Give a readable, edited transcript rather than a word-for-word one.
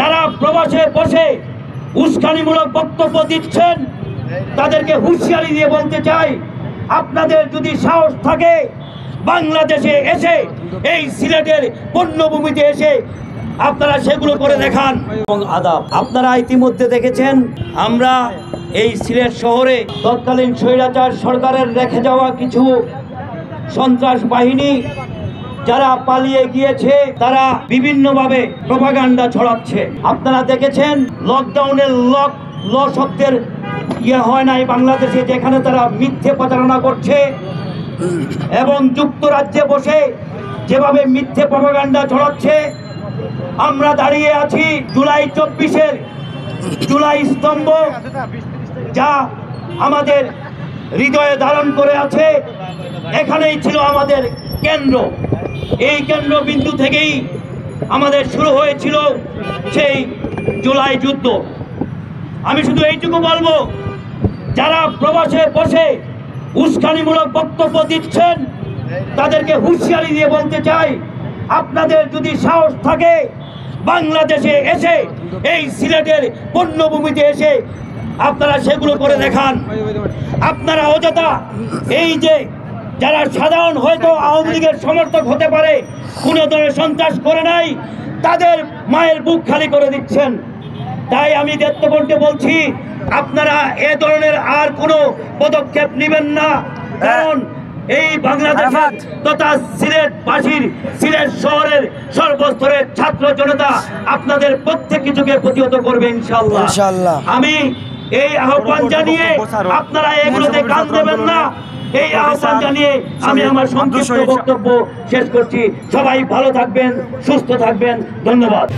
যারা প্রবাসে বসে উস্কানিমূলক বক্তব্য দিচ্ছেন তাদেরকে হুঁশিয়ারি দিয়ে বলতে চাই, আপনাদের যদি সাহস থাকে বাংলাদেশে এসে এই সিলেটের পণ্যভূমিতে এসে আপনারা সেগুলো করে দেখান। এবং আদাব, আপনারা ইতিমধ্যে দেখেছেন আমরা এই সিলেট শহরে তৎকালীন স্বৈরাচার সরকারের রেখে যাওয়া কিছু সন্ত্রাস বাহিনী যারা পালিয়ে গিয়েছে তারা বিভিন্নভাবে প্রপাগান্ডা ছড়াচ্ছে। আপনারা দেখেছেন লকডাউনের ল শব্দের হয় নাই বাংলাদেশে, যেখানে তারা মিথ্যে প্রচারণা করছে এবং যুক্তরাজ্যে বসে যেভাবে মিথ্যে প্রপাগান্ডা ছড়াচ্ছে। আমরা দাঁড়িয়ে আছি জুলাই 24-এর জুলাই স্তম্ভ, যা আমাদের হৃদয়ে ধারণ করে আছে। এখানেই ছিল আমাদের কেন্দ্র। এই কেন্দ্রবিন্দু থেকেই আমাদের শুরু হয়েছিল সেই জুলাই যুদ্ধ। আমি শুধু এইটুকু বলবো, যারা প্রবাসে বসে উস্কানিমূলক বক্তব্য দিচ্ছেন তাদেরকে হুঁশিয়ারি দিয়ে বলতে চাই, আপনাদের যদি সাহস থাকে বাংলাদেশে এসে এই সিলেটের পণ্যভূমিতে এসে আপনারা সেগুলো করে দেখান। আপনারা অযথা এই যে যারা সাধারণ হয়তো আওয়ামী লীগের সমর্থক হতে পারে, কোনো ধরনের সন্ত্রাস করে নাই, তাদের মায়ের বুক খালি করে দিচ্ছেন। তাই আমি দায়িত্বকণ্ঠে বলছি, আপনারা এ ধরনের আর কোনো পদক্ষেপ নেবেন না, কারণ এই বাংলাদেশের তথা সিলেটবাসীর, সিলেট শহরের সর্বস্তরের ছাত্র জনতা আপনাদের প্রত্যেক কিছুকে প্রতিহত করবে ইনশাআল্লাহ। আমি এই আহ্বান জানিয়ে আপনারা এগুলোতে কান দেবেন না, এই আহ্বান জানিয়ে আমি আমার সংক্ষিপ্ত বক্তব্য শেষ করছি। সবাই ভালো থাকবেন, সুস্থ থাকবেন। ধন্যবাদ।